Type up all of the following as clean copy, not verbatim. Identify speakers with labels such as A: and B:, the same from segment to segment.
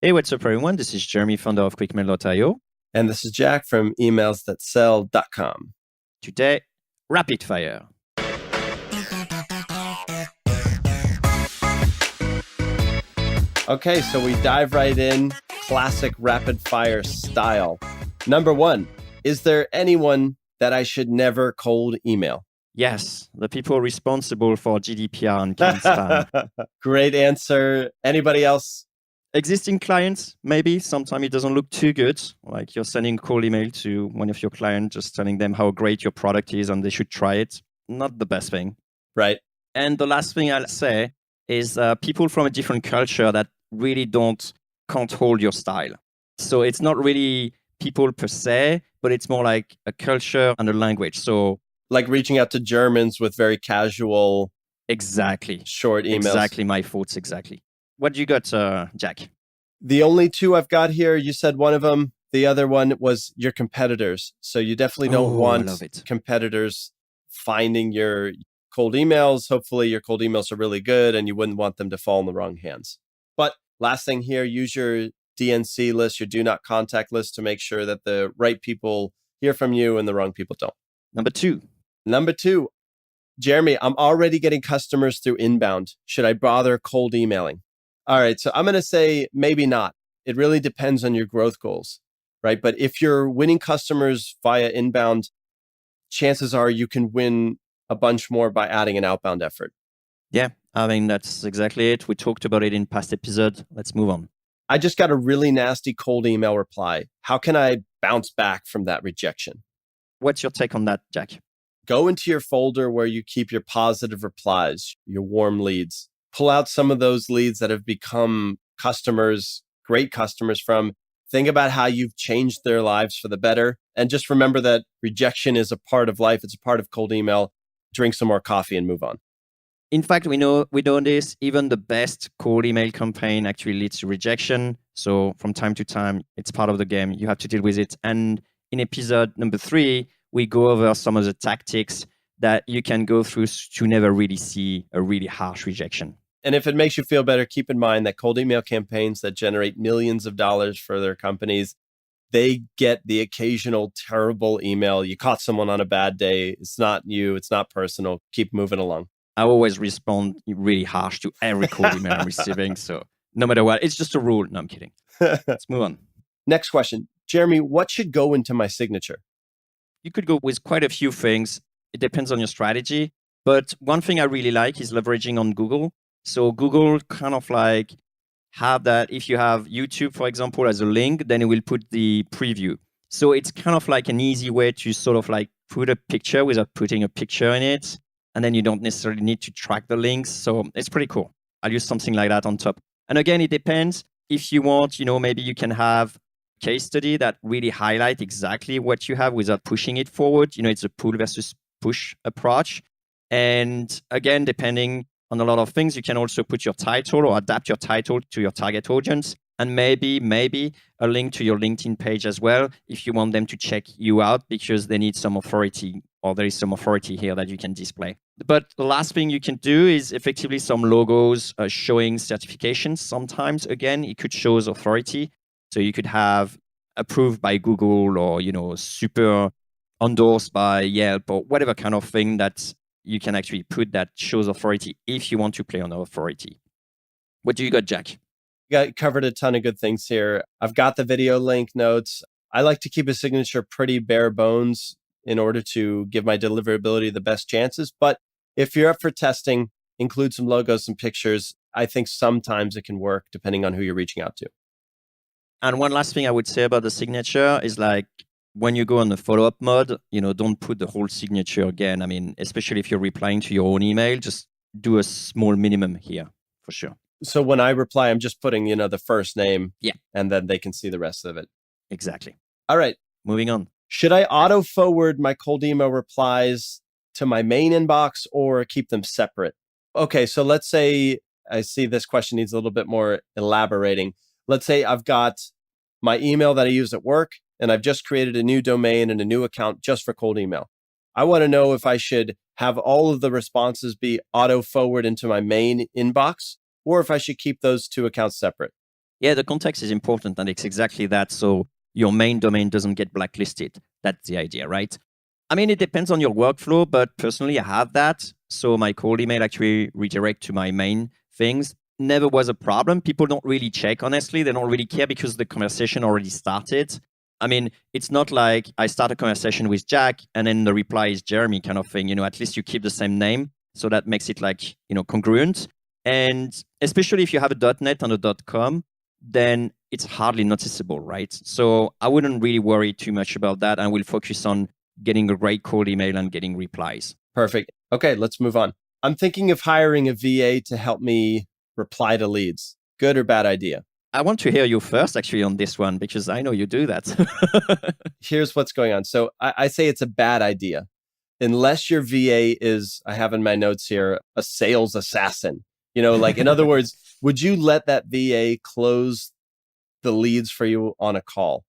A: Hey, what's up, everyone? This is Jeremy, founder of QuickMail.io.
B: And this is Jack from emailsthatsell.com.
A: Today, rapid fire.
B: Okay, so we dive right in, classic rapid fire style. Number one, is there anyone that I should never cold email?
A: Yes, the people responsible for GDPR and killing spam.
B: Great answer. Anybody else?
A: Existing clients, maybe. Sometimes it doesn't look too good. Like you're sending a cold email to one of your clients, just telling them how great your product is and they should try it. Not the best thing.
B: Right.
A: And the last thing I'll say is people from a different culture that really can't hold your style. So it's not really people per se, but it's more like a culture and a language. So
B: like reaching out to Germans with very casual,
A: exactly,
B: short emails.
A: Exactly my thoughts. Exactly. What do you got, Jack?
B: The only two I've got here, you said one of them. The other one was your competitors. So you definitely don't want competitors finding your cold emails. Hopefully your cold emails are really good and you wouldn't want them to fall in the wrong hands. But last thing here, use your DNC list, your do not contact list to make sure that the right people hear from you and the wrong people don't.
A: Number
B: two, Jeremy, I'm already getting customers through inbound. Should I bother cold emailing? All right, so I'm going to say maybe not. It really depends on your growth goals, right? But if you're winning customers via inbound, chances are you can win a bunch more by adding an outbound effort.
A: Yeah, I mean, that's exactly it. We talked about it in past episodes. Let's move on.
B: I just got a really nasty cold email reply. How can I bounce back from that rejection?
A: What's your take on that, Jack?
B: Go into your folder where you keep your positive replies, your warm leads. Pull out some of those leads that have become customers, great customers from. Think about how you've changed their lives for the better. And just remember that rejection is a part of life. It's a part of cold email. Drink some more coffee and move on.
A: In fact, we know this. Even the best cold email campaign actually leads to rejection. So from time to time, it's part of the game. You have to deal with it. And in episode number 3, we go over some of the tactics that you can go through to never really see a really harsh rejection.
B: And if it makes you feel better, keep in mind that cold email campaigns that generate millions of dollars for their companies, they get the occasional terrible email. You caught someone on a bad day. It's not you. It's not personal. Keep moving along.
A: I always respond really harsh to every cold email I'm receiving. So no matter what, it's just a rule. No, I'm kidding. Let's move on.
B: Next question. Jeremy, what should go into my signature?
A: You could go with quite a few things. It depends on your strategy. But one thing I really like is leveraging on Google. So Google kind of like have that. If you have YouTube, for example, as a link, then it will put the preview. So it's kind of like an easy way to sort of like put a picture without putting a picture in it. And then you don't necessarily need to track the links. So it's pretty cool. I'll use something like that on top. And again, it depends. If you want, maybe you can have case study that really highlight exactly what you have without pushing it forward. It's a pull versus push approach. And again, depending on a lot of things, you can also put your title or adapt your title to your target audience. And maybe a link to your LinkedIn page as well, if you want them to check you out because they need some authority, or there is some authority here that you can display. But the last thing you can do is effectively some logos showing certifications. Sometimes, again, it could show authority. So you could have approved by Google or, super endorsed by Yelp or whatever kind of thing that you can actually put that shows authority if you want to play on authority. What do you got, Jack?
B: You covered a ton of good things here. I've got the video link notes. I like to keep a signature pretty bare bones in order to give my deliverability the best chances. But if you're up for testing, include some logos and pictures. I think sometimes it can work depending on who you're reaching out to.
A: And one last thing I would say about the signature is like when you go on the follow-up mode, don't put the whole signature again. I mean, especially if you're replying to your own email, just do a small minimum here for sure.
B: So when I reply, I'm just putting, the first name.
A: Yeah.
B: And then they can see the rest of it.
A: Exactly.
B: All right.
A: Moving on.
B: Should I auto forward my cold email replies to my main inbox or keep them separate? Okay. So let's say I see this question needs a little bit more elaborating. Let's say I've got my email that I use at work and I've just created a new domain and a new account just for cold email. I want to know if I should have all of the responses be auto forward into my main inbox or if I should keep those two accounts separate.
A: Yeah, the context is important, and it's exactly that. So your main domain doesn't get blacklisted. That's the idea, right? I mean, it depends on your workflow, but personally, I have that. So my cold email actually redirect to my main things. Never was a problem. People don't really check, honestly. They don't really care because the conversation already started. I mean, it's not like I start a conversation with Jack and then the reply is Jeremy kind of thing. You know, at least you keep the same name. So that makes it like, congruent. And especially if you have a .NET and a .com, then it's hardly noticeable, right? So I wouldn't really worry too much about that. And we'll focus on getting a great cold email and getting replies.
B: Perfect. Okay, let's move on. I'm thinking of hiring a VA to help me reply to leads. Good or bad idea?
A: I want to hear you first, actually, on this one, because I know you do that.
B: Here's what's going on. So I say it's a bad idea. Unless your VA is, I have in my notes here, a sales assassin. Like in other words, would you let that VA close the leads for you on a call?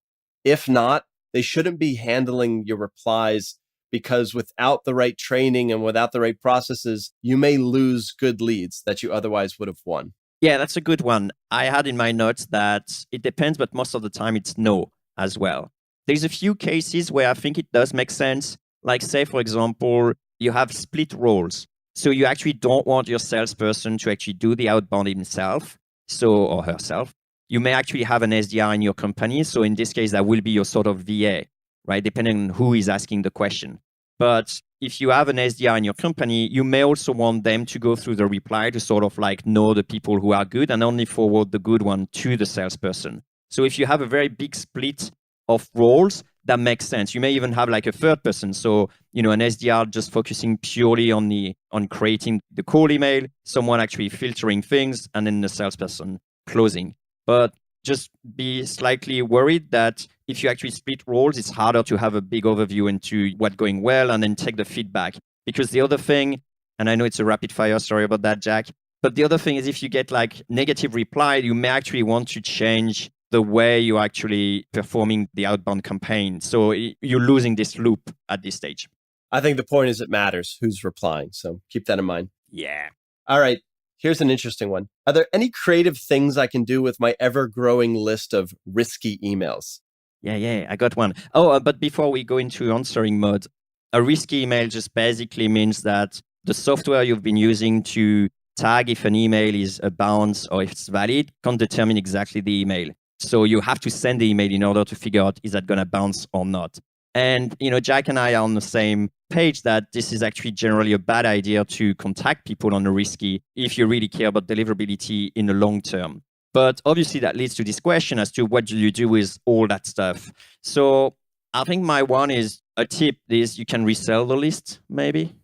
B: If not, they shouldn't be handling your replies, because without the right training and without the right processes, you may lose good leads that you otherwise would have won.
A: Yeah, that's a good one. I had in my notes that it depends, but most of the time it's no as well. There's a few cases where I think it does make sense. Like say, for example, you have split roles. So you actually don't want your salesperson to actually do the outbound himself, or herself. You may actually have an SDR in your company. So in this case, that will be your sort of VA, right? Depending on who is asking the question. But if you have an SDR in your company, you may also want them to go through the reply to sort of like know the people who are good and only forward the good one to the salesperson. So if you have a very big split of roles, that makes sense. You may even have like a third person. So, an SDR just focusing purely on creating the cold email, someone actually filtering things, and then the salesperson closing. But just be slightly worried that if you actually split roles, it's harder to have a big overview into what's going well and then take the feedback. Because the other thing, and I know it's a rapid fire, sorry about that, Jack, but the other thing is if you get like negative reply, you may actually want to change the way you're actually performing the outbound campaign. So you're losing this loop at this stage.
B: I think the point is it matters who's replying. So keep that in mind.
A: Yeah.
B: All right. Here's an interesting one. Are there any creative things I can do with my ever-growing list of risky emails?
A: Yeah, I got one. Oh, but before we go into answering mode, a risky email just basically means that the software you've been using to tag if an email is a bounce or if it's valid can't determine exactly the email. So you have to send the email in order to figure out is that going to bounce or not. And, Jack and I are on the same page that this is actually generally a bad idea to contact people on a risky if you really care about deliverability in the long term. But obviously that leads to this question as to what do you do with all that stuff? So I think my one is a tip is you can resell the list, maybe.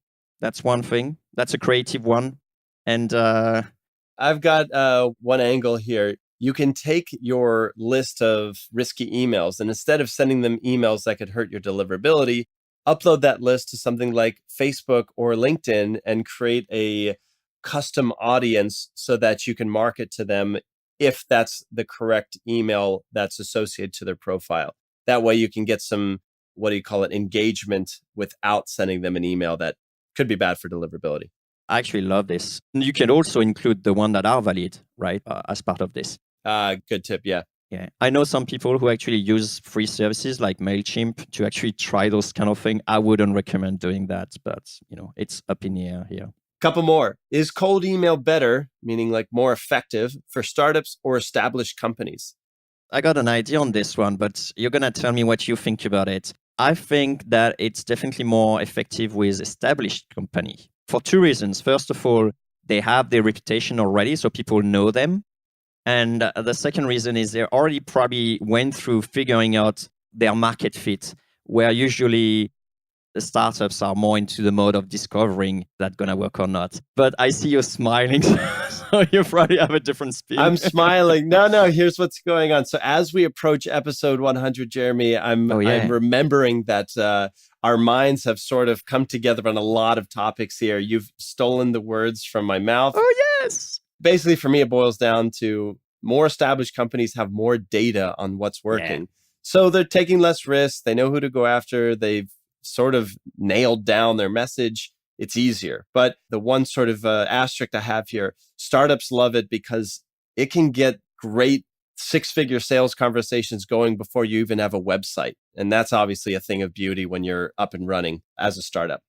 A: That's one thing. That's a creative one. And
B: I've got one angle here. You can take your list of risky emails and instead of sending them emails that could hurt your deliverability, upload that list to something like Facebook or LinkedIn and create a custom audience so that you can market to them if that's the correct email that's associated to their profile. That way you can get some, engagement without sending them an email that could be bad for deliverability.
A: I actually love this. You can also include the one that are valid, right, as part of this.
B: Good tip, yeah.
A: Yeah, I know some people who actually use free services like MailChimp to actually try those kind of thing. I wouldn't recommend doing that, but it's up in the air here.
B: Couple more. Is cold email better, meaning like more effective for startups or established companies?
A: I got an idea on this one, but you're going to tell me what you think about it. I think that it's definitely more effective with established company for two reasons. First of all, they have their reputation already, so people know them. And the second reason is they already probably went through figuring out their market fit, where usually the startups are more into the mode of discovering that's going to work or not. But I see you smiling, so you probably have a different spin.
B: I'm smiling. No, here's what's going on. So as we approach episode 100, Jeremy, I'm remembering that our minds have sort of come together on a lot of topics here. You've stolen the words from my mouth.
A: Oh, yes.
B: Basically, for me, it boils down to more established companies have more data on what's working. Yeah. So they're taking less risks. They know who to go after. They've sort of nailed down their message. It's easier. But the one sort of asterisk I have here, startups love it because it can get great six-figure sales conversations going before you even have a website. And that's obviously a thing of beauty when you're up and running as a startup.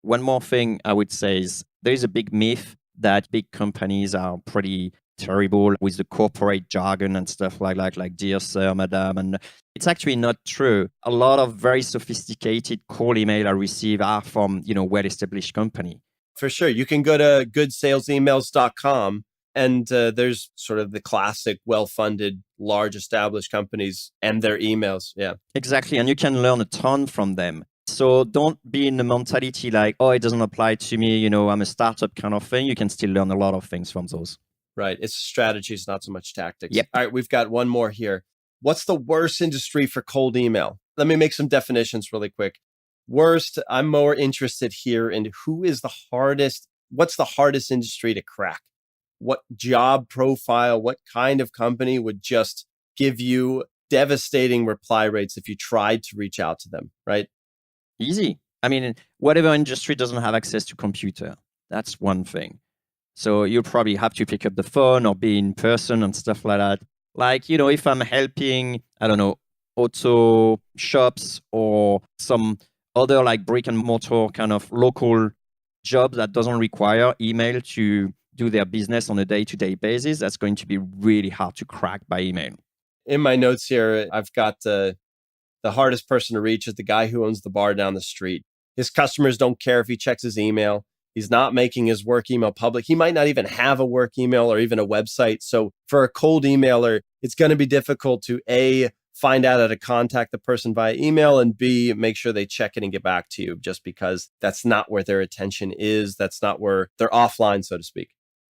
A: One more thing I would say is there is a big myth that big companies are pretty terrible with the corporate jargon and stuff like dear sir, madam. And it's actually not true. A lot of very sophisticated cold email I receive are from, well-established company.
B: For sure. You can go to goodsalesemails.com and there's sort of the classic, well-funded, large established companies and their emails. Yeah,
A: exactly. And you can learn a ton from them. So don't be in the mentality like, oh, it doesn't apply to me. I'm a startup kind of thing. You can still learn a lot of things from those.
B: Right. It's strategies, not so much tactics.
A: Yep.
B: All right. We've got one more here. What's the worst industry for cold email? Let me make some definitions really quick. Worst, I'm more interested here in what's the hardest industry to crack? What job profile, what kind of company would just give you devastating reply rates if you tried to reach out to them, right?
A: Easy. I mean, whatever industry doesn't have access to computer, that's one thing. So you'll probably have to pick up the phone or be in person and stuff like that. Like, if I'm helping, I don't know, auto shops or some other like brick and mortar kind of local job that doesn't require email to do their business on a day-to-day basis, that's going to be really hard to crack by email.
B: In my notes here, I've got the hardest person to reach is the guy who owns the bar down the street. His customers don't care if he checks his email. He's not making his work email public. He might not even have a work email or even a website. So for a cold emailer, it's going to be difficult to A, find out how to contact the person via email, and B, make sure they check it and get back to you, just because that's not where their attention is. That's not where they're offline, so to speak.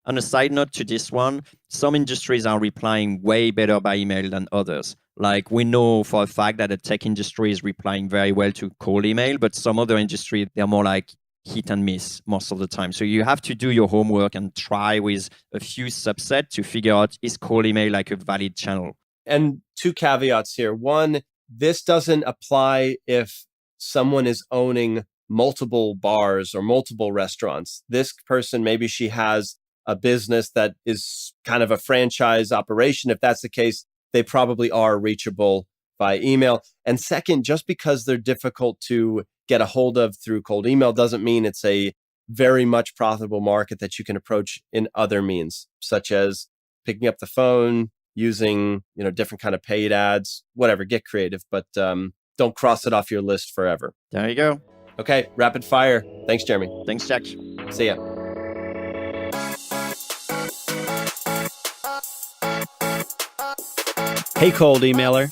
A: On a side note to this one, some industries are replying way better by email than others. Like we know for a fact that the tech industry is replying very well to cold email, but some other industry, they're more like hit and miss most of the time. So you have to do your homework and try with a few subsets to figure out, is cold email like a valid channel?
B: And two caveats here. One, this doesn't apply if someone is owning multiple bars or multiple restaurants. This person, maybe she has a business that is kind of a franchise operation. If that's the case, they probably are reachable by email. And second, just because they're difficult to get a hold of through cold email doesn't mean it's a very much profitable market that you can approach in other means, such as picking up the phone, using, different kind of paid ads, whatever, get creative, but don't cross it off your list forever.
A: There you go.
B: Okay, rapid fire. Thanks, Jeremy.
A: Thanks, Jack.
B: See ya.
C: Hey, cold emailer.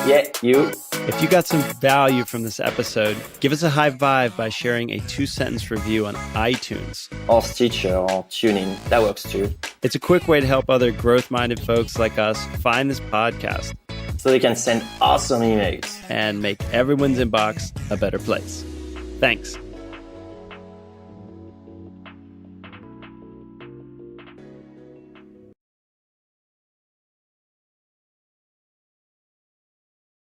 D: Yeah, you.
C: If you got some value from this episode, give us a high vibe by sharing a 2-sentence review on iTunes.
D: Or Stitcher or Tuning. That works too.
C: It's a quick way to help other growth-minded folks like us find this podcast.
D: So they can send awesome emails.
C: And make everyone's inbox a better place. Thanks.